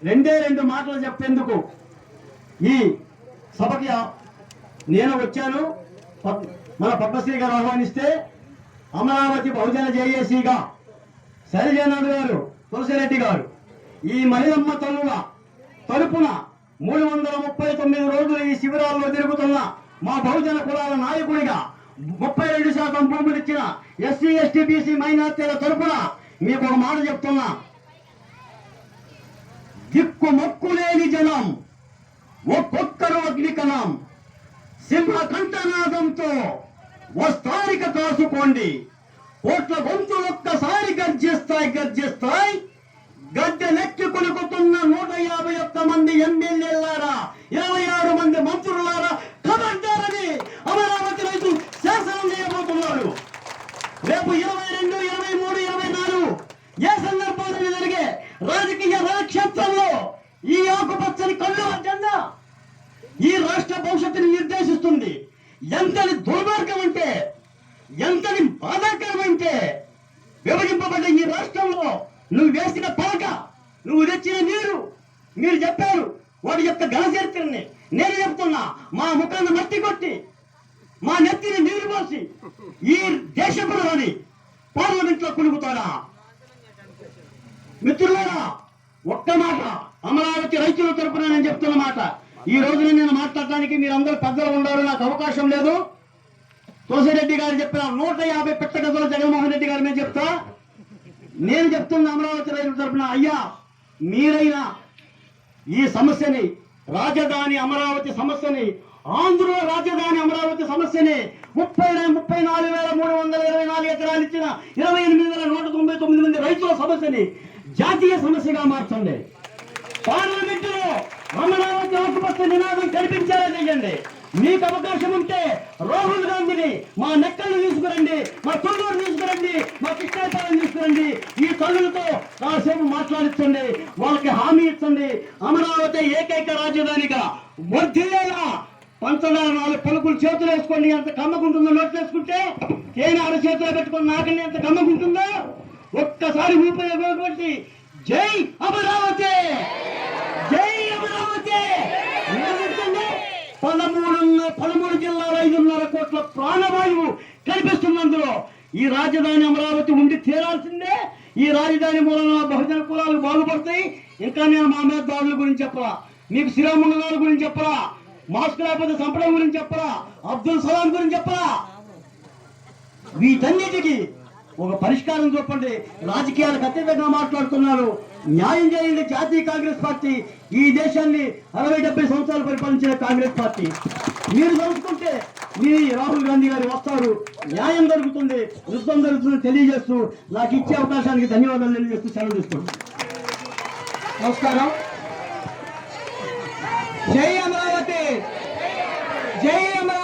రెండు మాటలు చెప్పేందుకు ఈ సభకి నేను వచ్చాను. మన పద్మశ్రీ గారు ఆహ్వానిస్తే అమరావతి బహుజన జేఏసీగా శైలజానాథ్ గారు, తులసిరెడ్డి గారు ఈ మహిళమ్మ తల్లుల తరపున 339 రోజులు ఈ శిబిరాల్లో తిరుగుతున్న మా బహుజన కులాల నాయకుడిగా 32% భూములు ఇచ్చిన ఎస్సీ ఎస్టీ బీసీ మైనార్టీల తరపున మీకు ఒక మాట చెప్తున్నా. దిక్కు మొక్కు లేని జనం ఒక్కొక్కరు అగ్నికణం, సింహ కంఠనాదంతో వస్తారిక కాసుకోండి. కోట్ల గొంతులు ఒక్కసారి గర్జిస్తాయి. గద్దె నెక్కి కొనుకుతున్న 151 మంది ఎమ్మెల్యేలారా, 26 మంది మంత్రులారా, ఖబర్దారని అమరావతి రైతు శాసనం చేయబోతున్నాడు. రేపు 22, 23, 24 ఏ సందర్భంలో జరిగే రాజకీయ రణక్షేత్రంలో ఈ ఆకుపచ్చని కళ్ళు అజెండా ఈ రాష్ట్ర భవిష్యత్తుని నిర్దేశిస్తుంది. ఎంతని దుర్మార్గం అంటే, ఎంతని బాధాకరం అంటే, విభజింపబడ్డ ఈ రాష్ట్రంలో నువ్వు వేసిన పలక, నువ్వు తెచ్చిన నీరు, మీరు చెప్పారు వాటి యొక్క ఘన చరిత్రని నేను చెప్తున్నా. మా ముఖాన్ని మట్టి కొట్టి, మా నెత్తిని నీరు పోసి ఈ దేశపురాన్ని పార్లమెంట్ లో కొనుగుతాడా? మిత్రులారా, ఒక్క మాట అమరావతి రైతుల తరపున నేను చెప్తున్న మాట. ఈ రోజున నేను మాట్లాడటానికి మీరందరూ పెద్దలు ఉన్నారు, నాకు అవకాశం లేదు. తులసిరెడ్డి గారు చెప్పిన 150 పెట్టగదుల జగన్మోహన్ రెడ్డి గారి మీద చెప్తా. నేను చెప్తున్న అమరావతి రైతుల తరపున, అయ్యా మీరైనా ఈ సమస్యని, రాజధాని అమరావతి సమస్యని, ఆంధ్ర రాజధాని అమరావతి సమస్యని 34,324 ఎకరాలు ఇచ్చిన 28,199 మంది రైతుల సమస్యని జాతీయ సమస్యగా మార్చండి. పార్లమెంటులో అమరావతి ఆకుపచ్చ నినాదం కనిపించేలా చేయండి. మీకు అవకాశం ఉంటే రాహుల్ గాంధీని మా నెక్కలు తీసుకురండి, మా తొల్లూరు తీసుకురండి, మా కృష్ణాపాలెం తీసుకురండి. ఈ తల్లులతో కాసేపు మాట్లాడించండి, వాళ్ళకి హామీ ఇచ్చండి. అమరావతి ఏకైక రాజధానిగా వర్ధిల్లేలా పంచదార 4 పలుకులు చేతులు వేసుకోండి. ఎంత కమ్మకుంటుందో నోట్లు వేసుకుంటే, తేనె చేతిలో పెట్టుకుని నాకండి ఎంత కమ్మకుంటుందో ఒక్కసారి ఊపిరి. జై అమరావతి, జై అమరావతి. 13 జిల్లాల 5.5 కోట్ల ప్రాణవాయువు కనిపిస్తున్నందులో ఈ రాజధాని అమరావతి ఉండి తీరాల్సిందే. ఈ రాజధాని మూలన బహుజన కులాలు బాగుపడతాయి. ఇంకా నేను మా మీద దాడుల గురించి చెప్పరా, మీకు శ్రీరాముల గారి గురించి చెప్పరా, మాస్క్ లేకపోతే సంపడం గురించి చెప్పరా, అబ్దుల్ సలాం గురించి చెప్పరా. వీటన్నిటికీ ఒక పరిష్కారం చూపండి. రాజకీయాలకు అత్యధికంగా మాట్లాడుతున్నారు. న్యాయం చేయండి. జాతీయ కాంగ్రెస్ పార్టీ ఈ దేశాన్ని 60-70 సంవత్సరాలు పరిపాలించిన కాంగ్రెస్ పార్టీ. మీరు తెలుసుకుంటే మీ రాహుల్ గాంధీ గారు వస్తారు, న్యాయం జరుగుతుంది, యుద్ధం జరుగుతుంది తెలియజేస్తూ నాకు ఇచ్చే అవకాశానికి ధన్యవాదాలు తెలియజేస్తూ సెలవు తీసుకుంటాను. నమస్కారం. జై అమరావతి, జై అమరావతి.